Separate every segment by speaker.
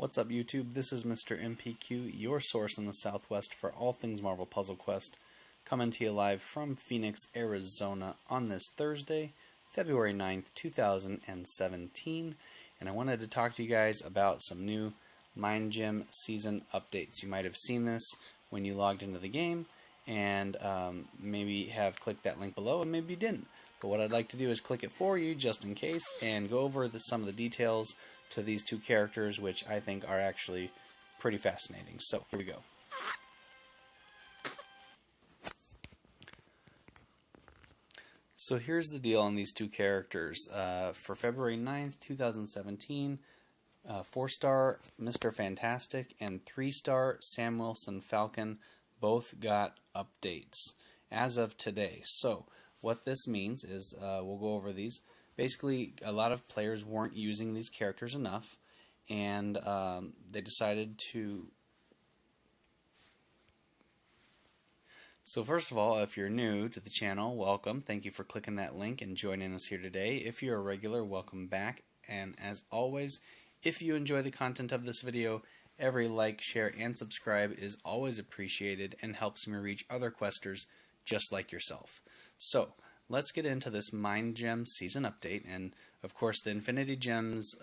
Speaker 1: What's up, YouTube? This is Mr. MPQ, your source in the Southwest for all things Marvel Puzzle Quest, coming to you live from Phoenix, Arizona on this Thursday, February 9th, 2017. And I wanted to talk to you guys about some new Mind Gem season updates. You might have seen this when you logged into the game, and maybe have clicked that link below, and maybe you didn't. But what I'd like to do is click it for you, just in case, and go over some of the details to these two characters, which I think are actually pretty fascinating. So, here we go. So here's the deal on these two characters. For February 9th, 2017, 4-star Mr. Fantastic and 3-star Sam Wilson Falcon both got updates as of today. So what this means is, we'll go over these. Basically, a lot of players weren't using these characters enough, and they decided to... So first of all, if you're new to the channel, welcome. Thank you for clicking that link and joining us here today. If you're a regular, welcome back. And as always, if you enjoy the content of this video, every like, share, and subscribe is always appreciated and helps me reach other questers just like yourself. So, let's get into this Mind Gem season update, and of course the Infinity Gems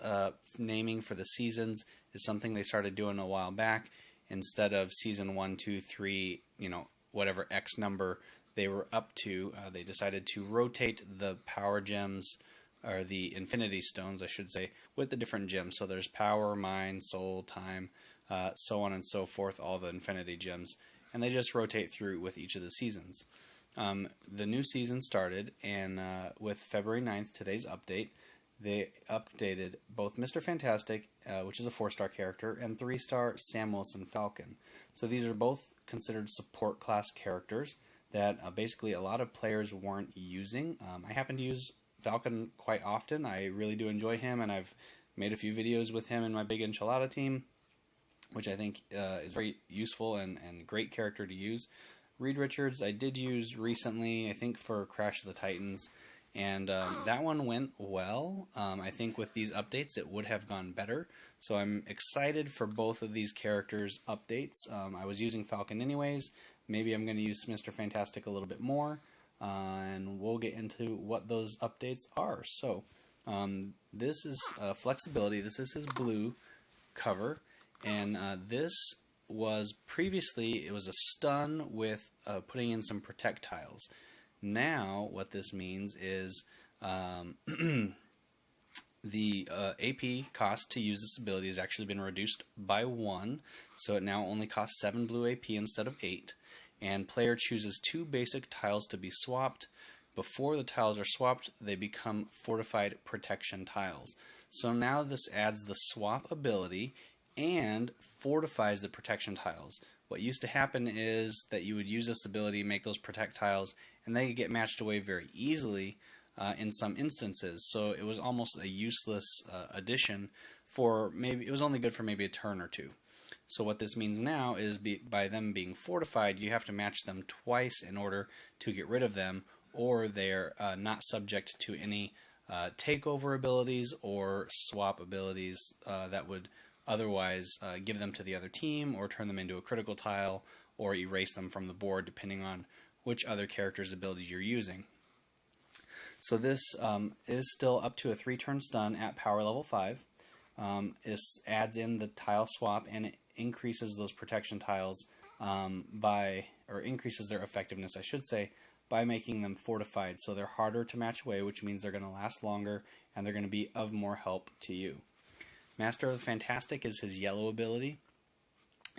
Speaker 1: naming for the seasons is something they started doing a while back. Instead of season 1, 2, 3, whatever X number they were up to, they decided to rotate the power gems, or the Infinity Stones I should say, with the different gems. So there's power, mind, soul, time, so on and so forth, all the Infinity Gems, and they just rotate through with each of the seasons. The new season started, and with February 9th, today's update, they updated both Mr. Fantastic, which is a 4-star character, and 3-star Sam Wilson Falcon. So these are both considered support class characters that basically a lot of players weren't using. I happen to use Falcon quite often. I really do enjoy him, and I've made a few videos with him in my Big Enchilada team, which I think is very useful and great character to use. Reed Richards I did use recently, I think for Crash of the Titans, and that one went well. I think with these updates it would have gone better, so I'm excited for both of these characters' updates. I was using Falcon anyways. Maybe I'm going to use Mr. Fantastic a little bit more, and we'll get into what those updates are. So this is Flexibility. This is his blue cover, and this was previously, it was a stun with putting in some protect tiles. Now what this means is the AP cost to use this ability has actually been reduced by 1, so it now only costs 7 blue AP instead of 8, and player chooses 2 basic tiles to be swapped. Before the tiles are swapped, they become fortified protection tiles. So now this adds the swap ability and fortifies the protection tiles. What used to happen is that you would use this ability, make those protect tiles, and they could get matched away very easily in some instances. So it was almost a useless addition for maybe, it was only good for maybe a turn or two. So what this means now is by them being fortified, you have to match them twice in order to get rid of them, or they're not subject to any takeover abilities or swap abilities that would otherwise give them to the other team, or turn them into a critical tile, or erase them from the board, depending on which other character's abilities you're using. So this is still up to a 3-turn stun at power level 5. This adds in the tile swap, and it increases those protection tiles or increases their effectiveness, I should say, by making them fortified. So they're harder to match away, which means they're going to last longer, and they're going to be of more help to you. Master of the Fantastic is his yellow ability.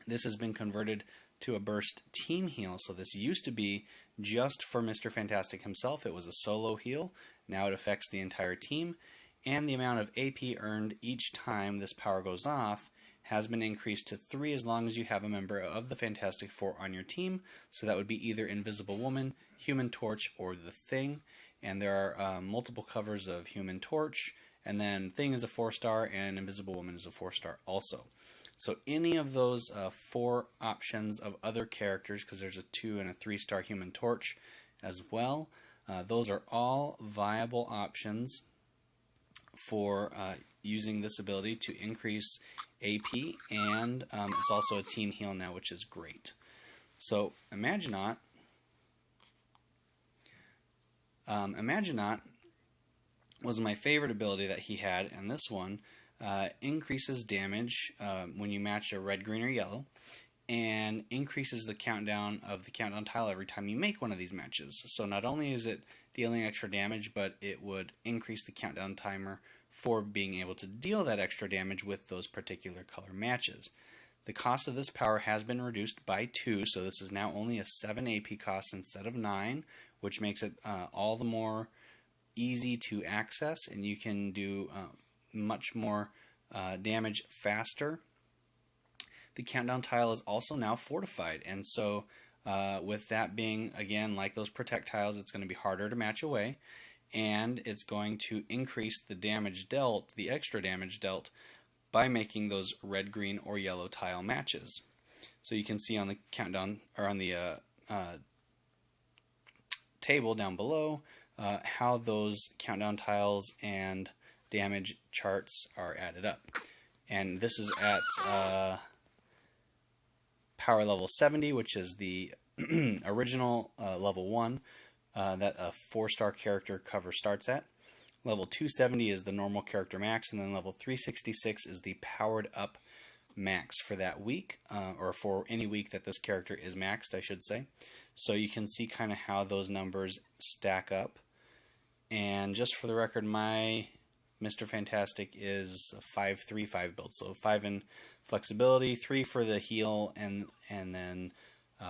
Speaker 1: This has been converted to a burst team heal. So this used to be just for Mr. Fantastic himself. It was a solo heal. Now it affects the entire team. And the amount of AP earned each time this power goes off has been increased to 3 as long as you have a member of the Fantastic Four on your team. So that would be either Invisible Woman, Human Torch, or The Thing. And there are multiple covers of Human Torch, and then Thing is a 4-star, and Invisible Woman is a 4-star also. So any of those 4 options of other characters, because there's a 2 and a 3-star Human Torch as well, those are all viable options for using this ability to increase AP, and it's also a team heal now, which is great. So Imaginaut was my favorite ability that he had, and this one increases damage when you match a red, green, or yellow, and increases the countdown of the countdown tile every time you make one of these matches. So not only is it dealing extra damage, but it would increase the countdown timer for being able to deal that extra damage with those particular color matches. The cost of this power has been reduced by 2, so this is now only a 7 AP cost instead of 9, which makes it all the more easy to access, and you can do much more damage faster. The countdown tile is also now fortified, and so with that being, again, like those protect tiles, it's going to be harder to match away, and it's going to increase the damage dealt, the extra damage dealt, by making those red, green, or yellow tile matches. So you can see on the countdown, or on the table down below, how those countdown tiles and damage charts are added up. And this is at power level 70, which is the original level 1 that a 4-star character cover starts at. Level 270 is the normal character max, and then level 366 is the powered up max for that week, or for any week that this character is maxed, I should say. So you can see kind of how those numbers stack up. And just for the record, my Mr. Fantastic is a 5-3-5 build, so 5 in flexibility, 3 for the heal, and then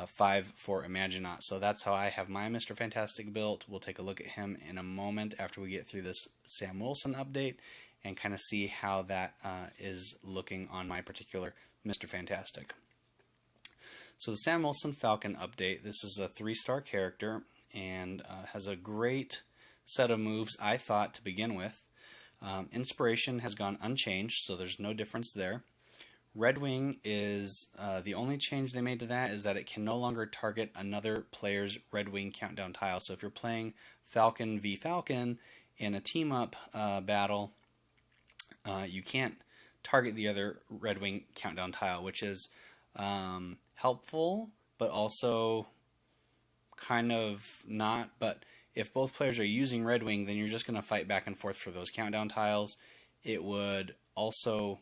Speaker 1: 5 for Imaginaut. So that's how I have my Mr. Fantastic built. We'll take a look at him in a moment after we get through this Sam Wilson update and kind of see how that is looking on my particular Mr. Fantastic. So the Sam Wilson Falcon update, this is a 3-star character and has a great set of moves, I thought, to begin with. Inspiration has gone unchanged, so there's no difference there. Redwing is the only change they made to that is that it can no longer target another player's Redwing countdown tile. So if you're playing Falcon v Falcon in a team-up battle, you can't target the other Redwing countdown tile, which is helpful, but also kind of not. But if both players are using Redwing, then you're just going to fight back and forth for those countdown tiles. It would also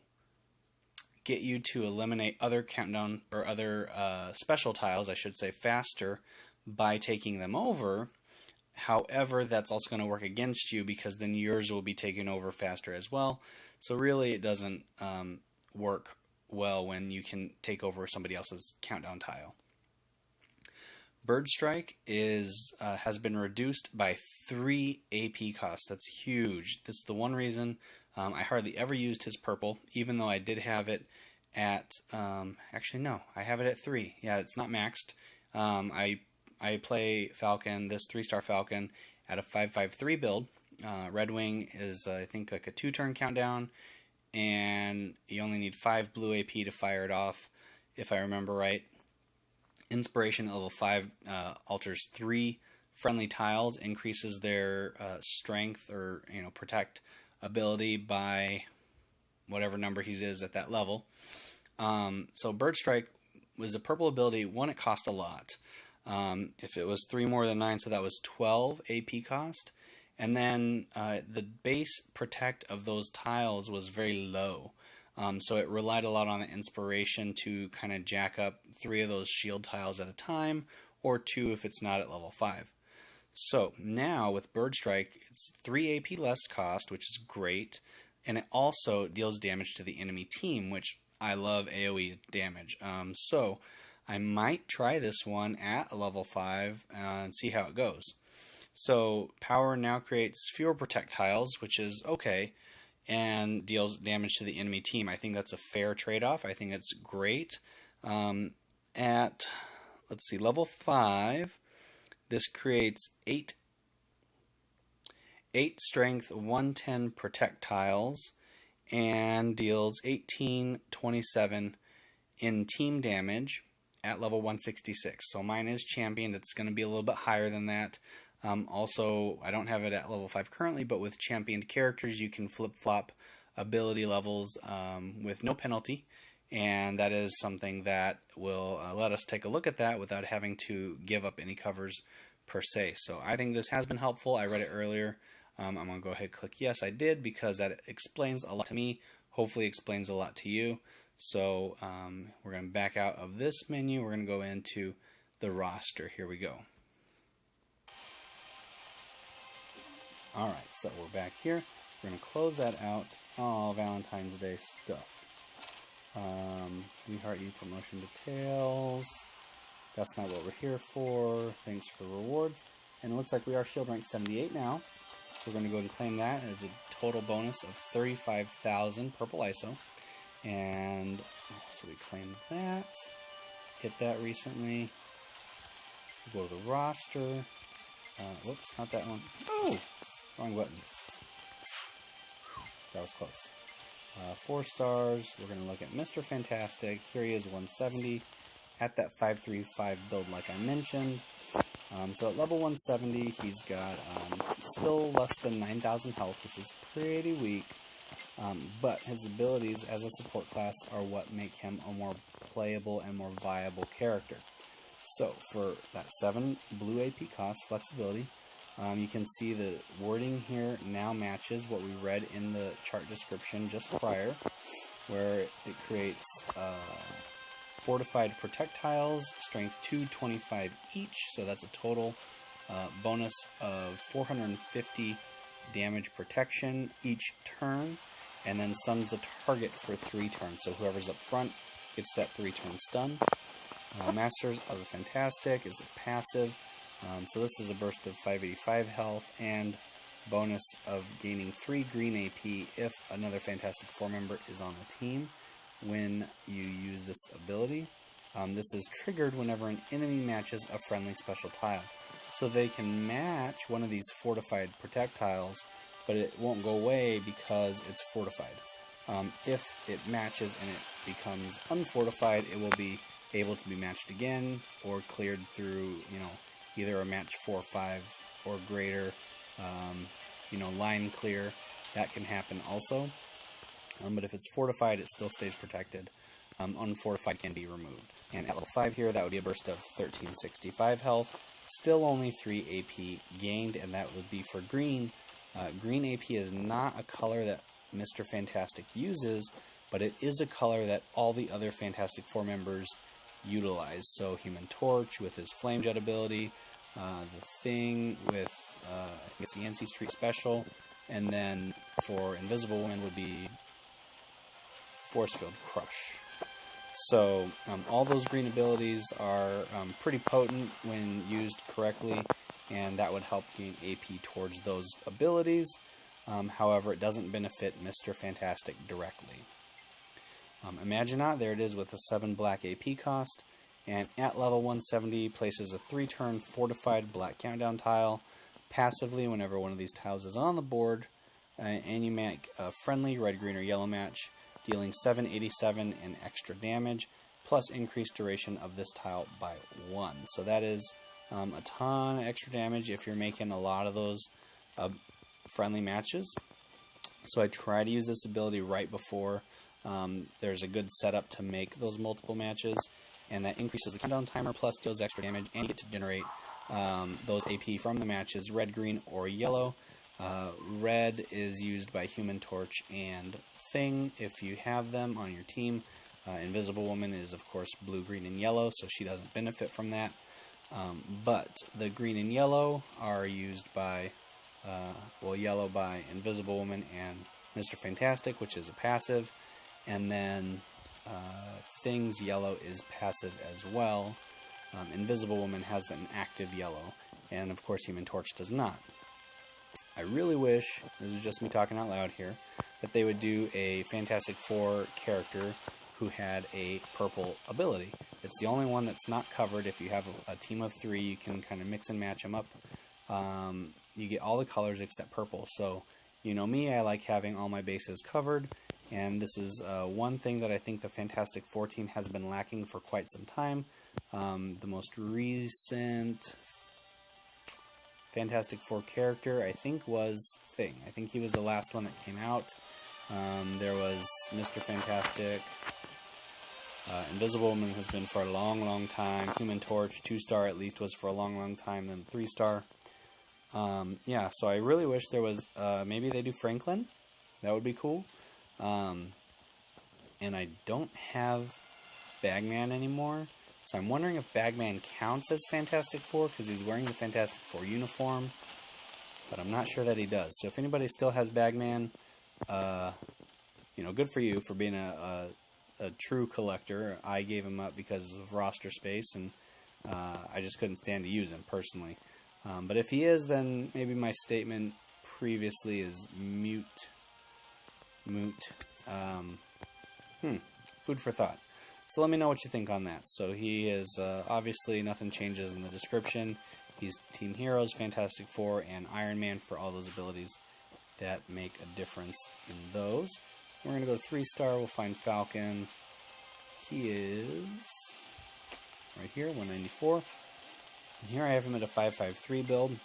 Speaker 1: get you to eliminate other countdown or other special tiles, I should say, faster by taking them over. However, that's also going to work against you because then yours will be taken over faster as well. So really, it doesn't work well when you can take over somebody else's countdown tile. Bird Strike has been reduced by 3 AP costs. That's huge. This is the one reason I hardly ever used his purple, even though I did have it at, actually no, I have it at 3. Yeah, it's not maxed. I play Falcon, this 3-star Falcon, at a 5-5-3 build. Redwing is, I think, like a 2-turn countdown, and you only need 5 blue AP to fire it off, if I remember right. Inspiration at level 5 alters 3 friendly tiles, increases their strength or protect ability by whatever number he is at that level. So Bird Strike was a purple ability. One, it cost a lot. If it was 3 more than 9, so that was 12 AP cost. And then the base protect of those tiles was very low. So it relied a lot on the inspiration to kind of jack up 3 of those shield tiles at a time, or 2 if it's not at level 5. So now with Bird Strike, it's 3 AP less cost, which is great, and it also deals damage to the enemy team, which I love AoE damage. So I might try this one at a level 5 and see how it goes. So power now creates fewer protect tiles, which is okay, and deals damage to the enemy team. I think that's a fair trade-off. I think it's great. At, let's see, level 5, this creates 8 strength, 110 protect tiles, and deals 1827 in team damage at level 166. So mine is championed. It's going to be a little bit higher than that. Also, I don't have it at level 5 currently, but with championed characters you can flip-flop ability levels with no penalty, and that is something that will let us take a look at that without having to give up any covers per se. So I think this has been helpful. I read it earlier. I'm going to go ahead and click yes, I did, because that explains a lot to me. Hopefully explains a lot to you. So we're going to back out of this menu. We're going to go into the roster. Here we go. Alright, so we're back here. We're going to close that out. Oh, Valentine's Day stuff. We heart you promotion details. That's not what we're here for. Thanks for rewards. And it looks like we are shield rank 78 now. We're going to go and claim that as a total bonus of 35,000 purple ISO. And so we claim that. Hit that recently. Go to the roster. Whoops, not that one. Oh! Wrong button. That was close. 4 stars. We're going to look at Mr. Fantastic. Here he is, 170. At that 535 build like I mentioned. So at level 170, he's got still less than 9,000 health, which is pretty weak. But his abilities as a support class are what make him a more playable and more viable character. So for that 7 blue AP cost flexibility, you can see the wording here now matches what we read in the chart description just prior, where it creates fortified projectiles, strength 225 each, so that's a total bonus of 450 damage protection each turn, and then stuns the target for 3 turns, so whoever's up front gets that 3-turn stun. Masters of the Fantastic is a passive, so this is a burst of 585 health and bonus of gaining 3 green AP if another Fantastic Four member is on the team when you use this ability. This is triggered whenever an enemy matches a friendly special tile. So they can match one of these fortified projectiles, but it won't go away because it's fortified. If it matches and it becomes unfortified, it will be able to be matched again or cleared through, either a match 4 or 5 or greater, line clear. That can happen also. But if it's fortified, it still stays protected. Unfortified can be removed. And at level 5 here, that would be a burst of 1365 health. Still only 3 AP gained, and that would be for green. Green AP is not a color that Mr. Fantastic uses, but it is a color that all the other Fantastic Four members utilize. So Human Torch with his Flame Jet ability, the Thing with it's the NC Street Special, and then for Invisible Woman would be Force Field Crush. So all those green abilities are pretty potent when used correctly, and that would help gain AP towards those abilities. However, it doesn't benefit Mr. Fantastic directly. Imaginat, there it is with a 7 black AP cost, and at level 170 places a 3-turn fortified black countdown tile passively whenever one of these tiles is on the board, and you make a friendly red, green, or yellow match, dealing 787 in extra damage, plus increased duration of this tile by 1. So that is a ton of extra damage if you're making a lot of those friendly matches. So I try to use this ability right before there's a good setup to make those multiple matches, and that increases the countdown timer, plus deals extra damage, and you get to generate those AP from the matches, red, green, or yellow. Red is used by Human Torch and Thing if you have them on your team. Invisible Woman is, of course, blue, green, and yellow, so she doesn't benefit from that. But the green and yellow are used by, yellow by Invisible Woman and Mr. Fantastic, which is a passive, and then Thing's yellow is passive as well. Invisible Woman has an active yellow, and of course Human Torch does not. I really wish, this is just me talking out loud here, that they would do a Fantastic Four character who had a purple ability. It's the only one that's not covered. If you have a team of 3, you can kind of mix and match them up. You get all the colors except purple. So, you know me, I like having all my bases covered, and this is one thing that I think the Fantastic Four team has been lacking for quite some time. The most recent Fantastic Four character, I think, was Thing. I think he was the last one that came out. There was Mr. Fantastic. Invisible Woman has been for a long, long time. Human Torch, 2-star at least, was for a long, long time, then 3-star. Yeah, so I really wish there was, maybe they do Franklin. That would be cool. And I don't have Bagman anymore, so I'm wondering if Bagman counts as Fantastic Four, because he's wearing the Fantastic Four uniform, but I'm not sure that he does. So if anybody still has Bagman, you know, good for you for being a true collector. I gave him up because of roster space, and I just couldn't stand to use him personally. But if he is, then maybe my statement previously is moot. Food for thought. So let me know what you think on that. So he is, obviously nothing changes in the description. He's Team Heroes, Fantastic Four, and Iron Man for all those abilities that make a difference in those. We're going to go to 3-star. We'll find Falcon. He is right here, 194. And here I have him at a 553 build.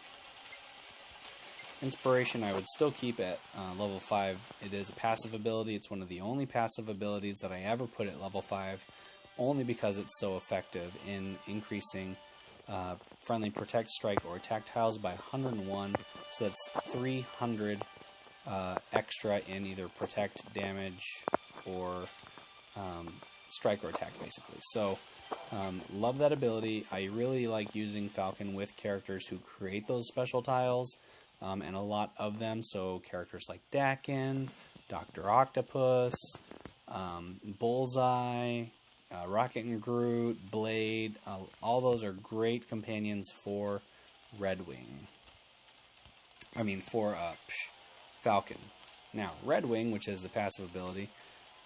Speaker 1: Inspiration I would still keep at level 5. It is a passive ability. It's one of the only passive abilities that I ever put at level 5, only because it's so effective in increasing friendly protect, strike, or attack tiles by 101. So that's 300 extra in either protect, damage, or strike or attack, basically. So love that ability. I really like using Falcon with characters who create those special tiles. And a lot of them, so characters like Dakin, Dr. Octopus, Bullseye, Rocket and Groot, Blade, all those are great companions for Redwing. I mean, for Falcon. Now, Redwing, which is a passive ability,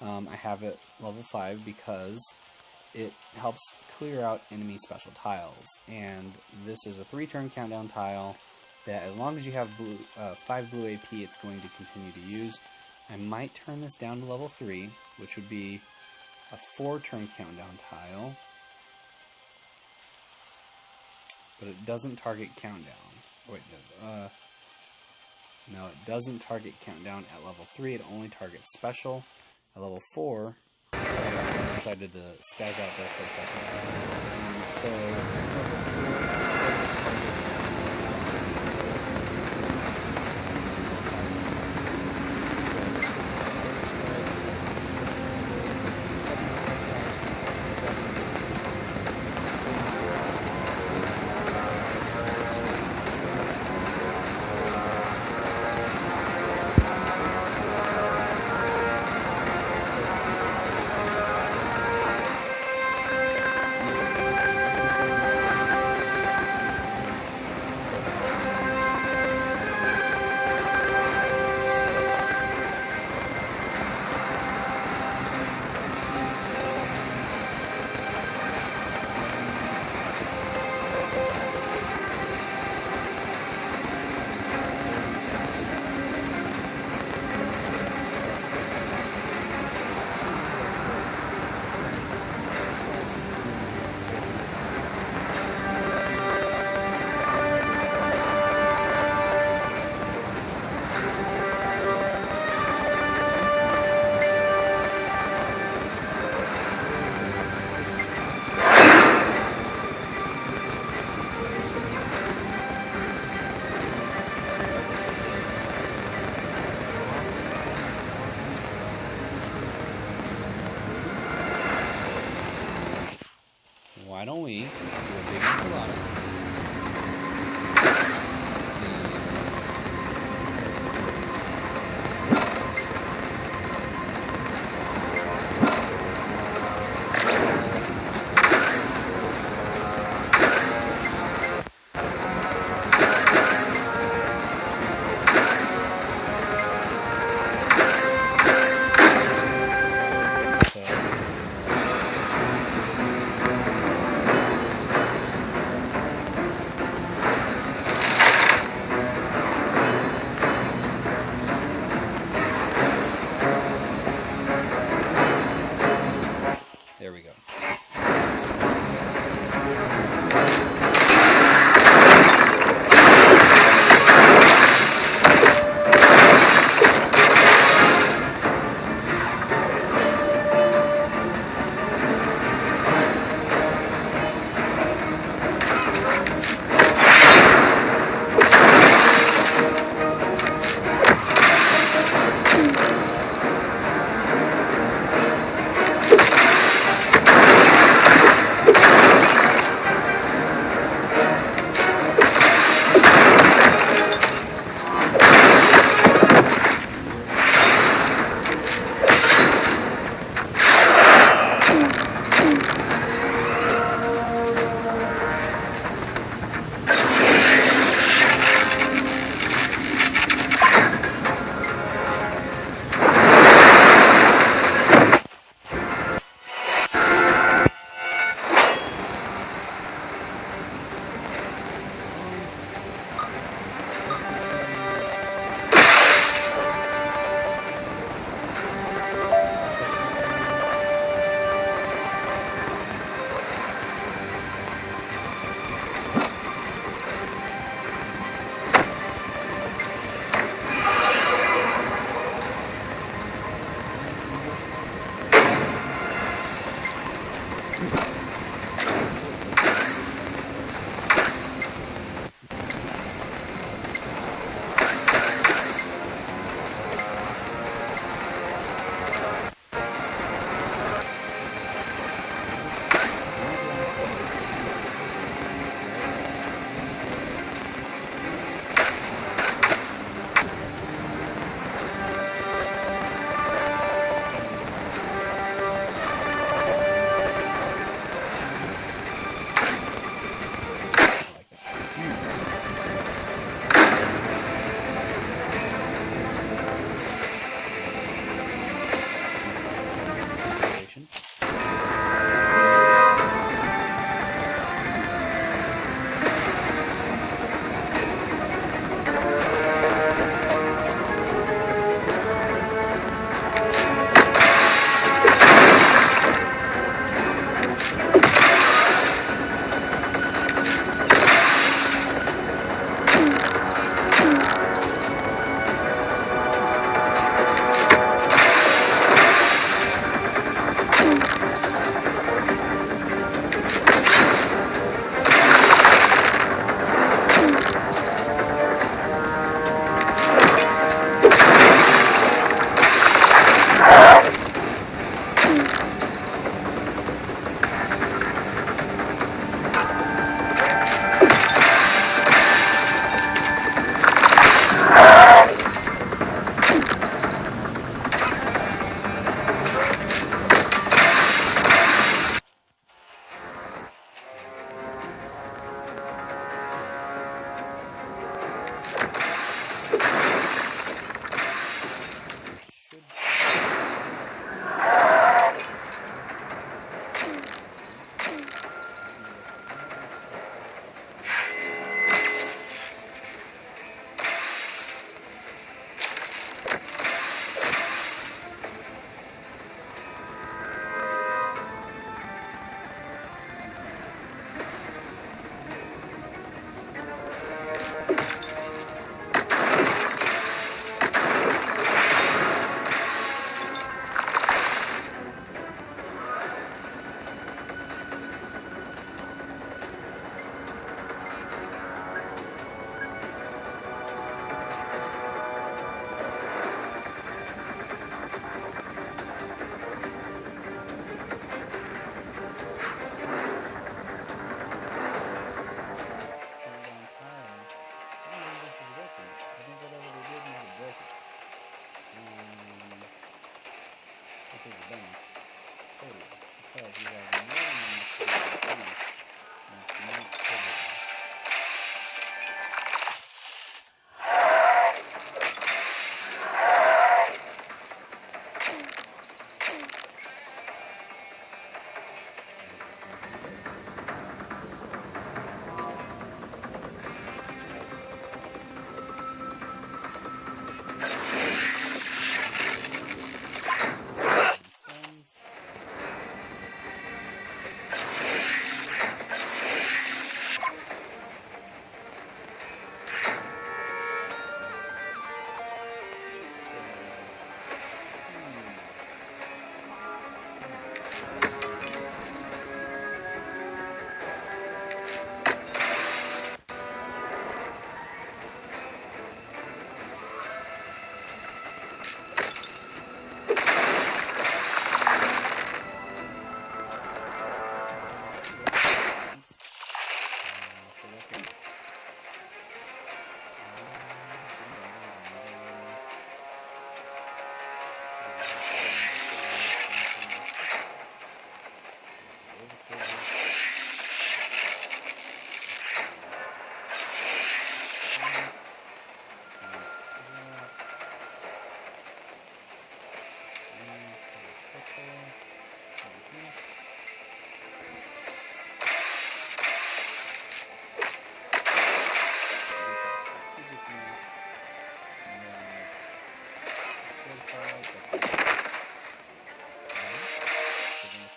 Speaker 1: I have it level 5 because it helps clear out enemy special tiles. And this is a 3-turn countdown tile that as long as you have 5 blue AP, it's going to continue to use. I might turn this down to level 3, which would be a 4-turn countdown tile, but it doesn't target countdown. Wait, no, it doesn't target countdown at level 3, it only targets special. At level 4, I decided to spaz out there for a second. So, level 4,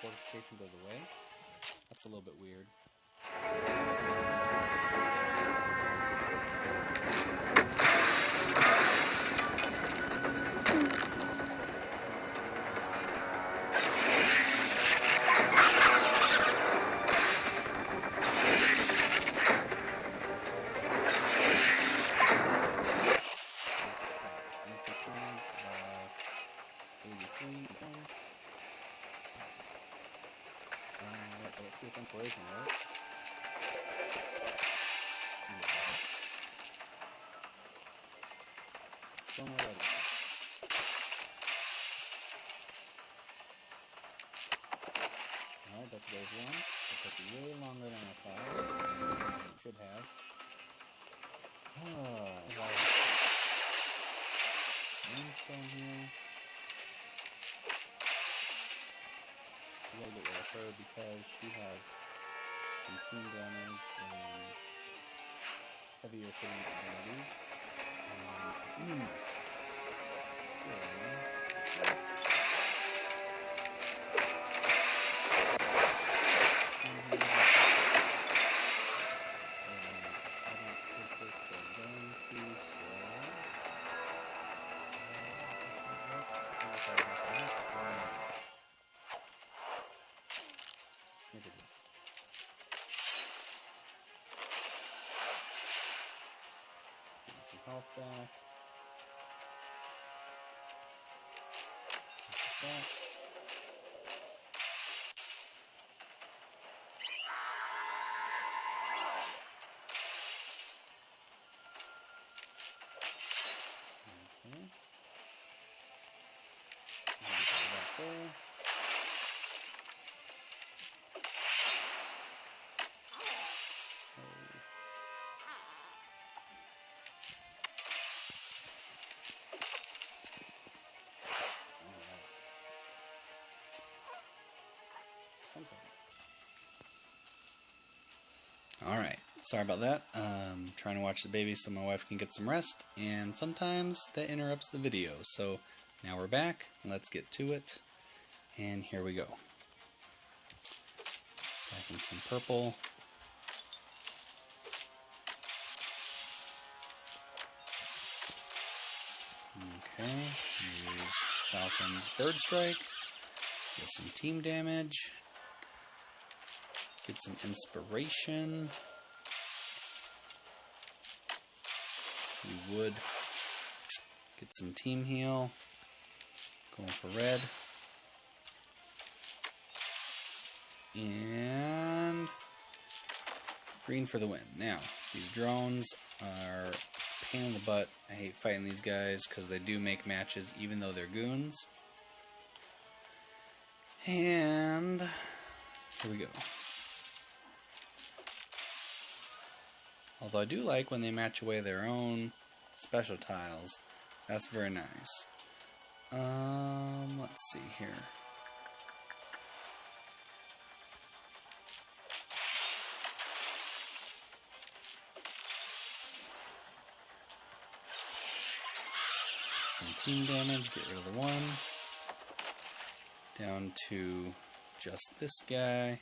Speaker 1: Fortification goes away. That's a little bit weird. So let's see if inspiration works. Still no ready. Alright, that's wave one. It took way longer than I thought. It should have. Moonstone here. A little bit with her because she has some team damage and heavier hitting abilities. Some health back. Alright, sorry about that. Trying to watch the baby so my wife can get some rest, and sometimes that interrupts the video. So now we're back, let's get to it, and here we go. Stacking some purple. Okay, use Falcon's Bird Strike, get some team damage. Get some inspiration. We would get some team heal. Going for red. And green for the win. Now, these drones are a pain in the butt. I hate fighting these guys because they do make matches even though they're goons. And Here we go. Although I do like when they match away their own special tiles. That's very nice. Let's see here. Some team damage, get rid of the 1. Down to just this guy.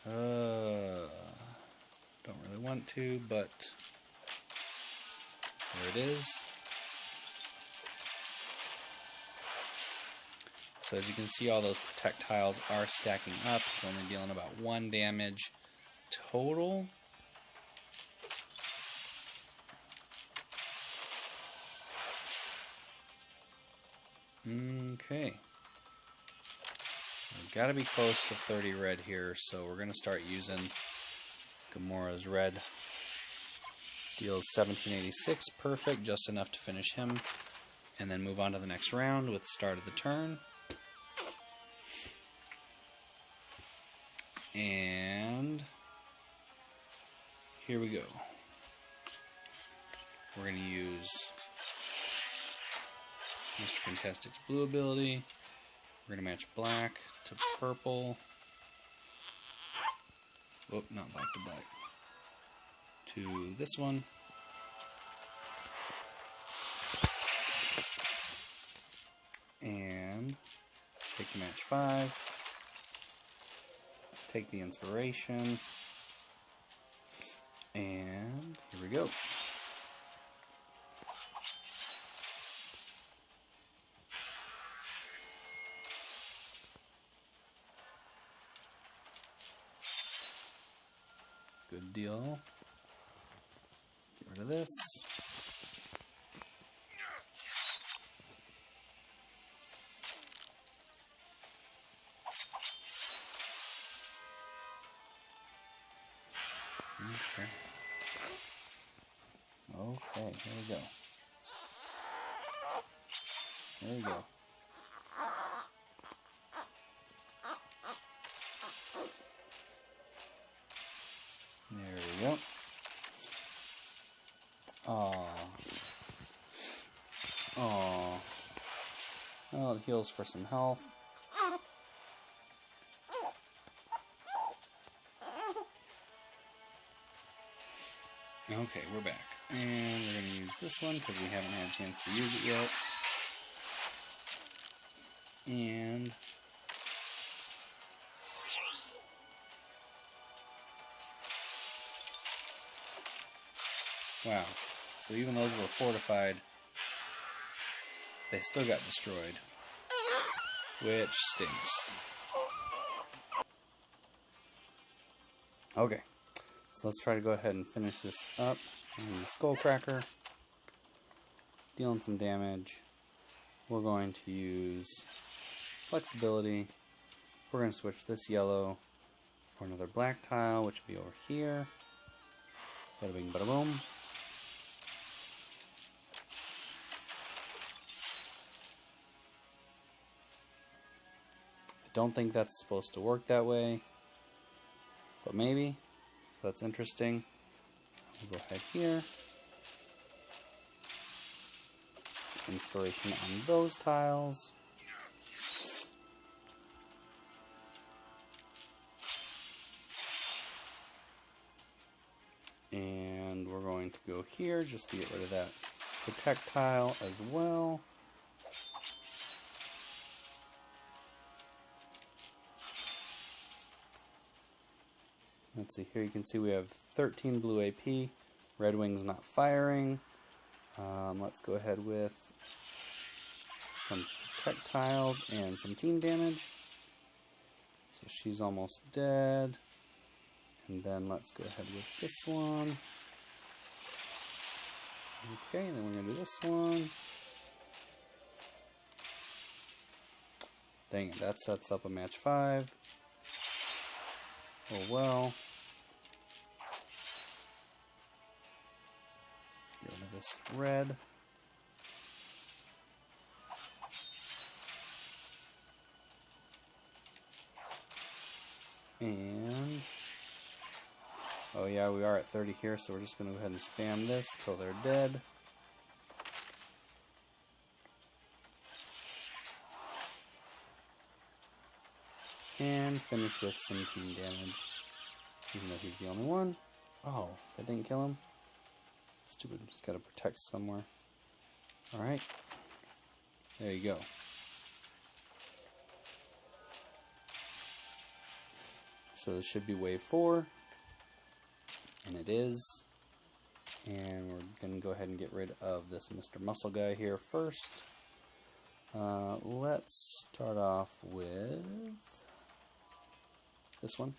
Speaker 1: Don't really want to, but there it is. So as you can see, all those protect tiles are stacking up. He's only dealing about 1 damage total. Okay. We've got to be close to 30 red here, so we're going to start using Gamora's red. Deals 1786, perfect, just enough to finish him. And then move on to the next round with the start of the turn. And here we go. We're going to use Mr. Fantastic's blue ability. We're going to match black to purple. Oh, not black to black. To this one. And take the match 5. Take the inspiration. And here we go. Good deal. Get rid of this. Okay, here we go. There we go. There we go. Aww. Aww. Well, it heals for some health. Okay, we're back. And we're going to use this one because we haven't had a chance to use it yet. And wow. So even those were fortified, they still got destroyed. Which stinks. Okay. So let's try to go ahead and finish this up. Skullcracker. Dealing some damage. We're going to use flexibility. We're going to switch this yellow for another black tile, which will be over here. Bada bing, bada boom. I don't think that's supposed to work that way, but maybe. So that's interesting. We'll go ahead here. Inspiration on those tiles. And we're going to go here just to get rid of that protect tile as well. Let's see, here you can see we have 13 blue AP. Redwing's not firing. Let's go ahead with some protect tiles and some team damage. So she's almost dead. And then let's go ahead with this one. Okay, then we're going to do this one. Dang it, that sets up a match 5. Oh well. Get rid of this red. And oh yeah, we are at 30 here, so we're just going to go ahead and spam this till they're dead. And finish with some team damage, even though he's the only one. Oh, that didn't kill him? Stupid, just gotta protect somewhere. Alright, there you go. So this should be wave 4, and it is. And we're gonna go ahead and get rid of this Mr. Muscle guy here first. Let's start off with this one.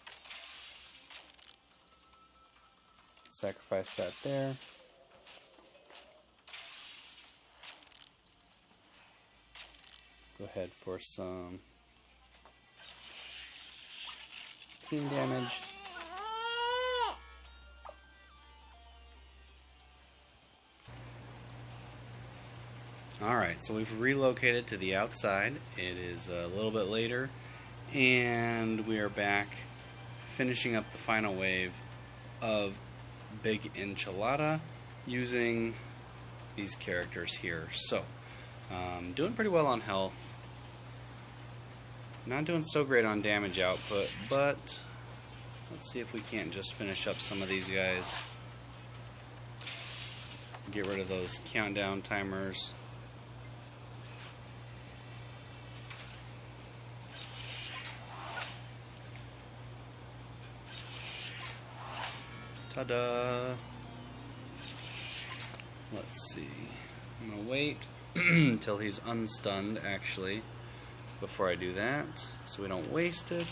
Speaker 1: Sacrifice that there. Go ahead for some team damage. Alright, so we've relocated to the outside. It is a little bit later, and we are back finishing up the final wave of Big Enchilada using these characters here. So, doing pretty well on health. Not doing so great on damage output, but let's see if we can't just finish up some of these guys. Get rid of those countdown timers. Ta-da! Let's see. I'm gonna wait until he's unstunned, actually, before I do that, so we don't waste it.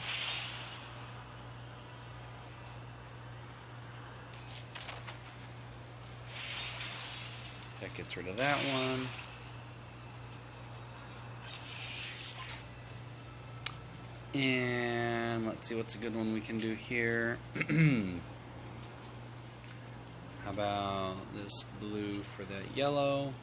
Speaker 1: That gets rid of that one. And let's see what's a good one we can do here. How about this blue for that yellow?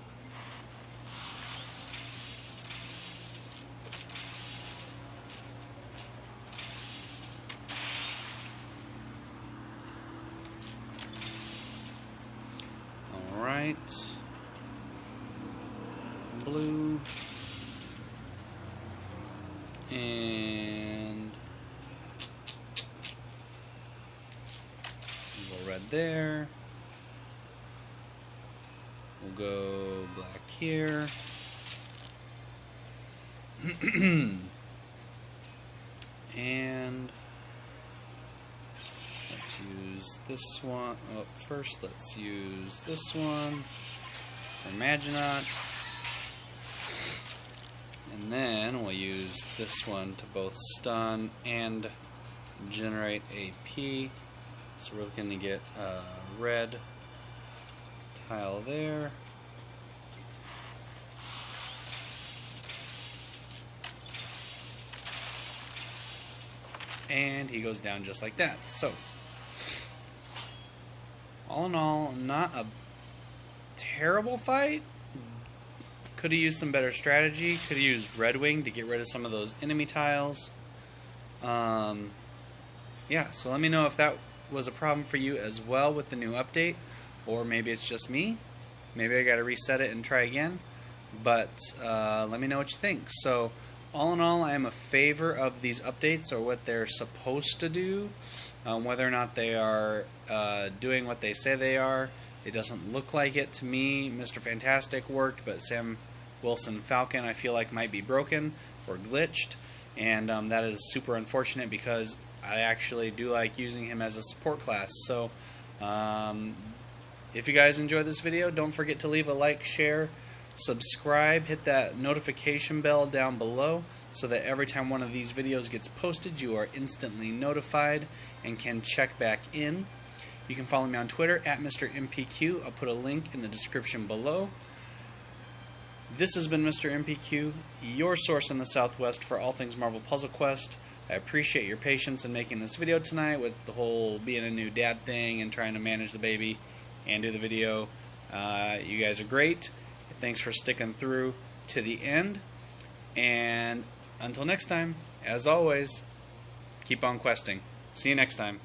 Speaker 1: Alright. Blue. And we'll red there. We'll go black here. And let's use this one. Oh, first let's use this one for Maginaut. And then we'll use this one to both stun and generate AP. So we're looking to get a red tile there. And he goes down just like that. So, all in all, not a terrible fight. Could have used some better strategy. Could have used Redwing to get rid of some of those enemy tiles. Yeah, so let me know if that was a problem for you as well with the new update. Or maybe it's just me. Maybe I got to reset it and try again. But let me know what you think. So, all in all, I am a favor of these updates, or what they're supposed to do. Whether or not they are doing what they say they are, it doesn't look like it to me. Mr. Fantastic worked, but Sam Wilson Falcon I feel like might be broken or glitched. And that is super unfortunate because I actually do like using him as a support class. So, if you guys enjoyed this video, don't forget to leave a like, share, subscribe, hit that notification bell down below so that every time one of these videos gets posted, you are instantly notified and can check back in. You can follow me on Twitter at Mr. MPQ. I'll put a link in the description below. This has been Mr. MPQ, your source in the Southwest for all things Marvel Puzzle Quest. I appreciate your patience in making this video tonight with the whole being a new dad thing and trying to manage the baby and do the video. You guys are great. Thanks for sticking through to the end. And until next time, as always, keep on questing. See you next time.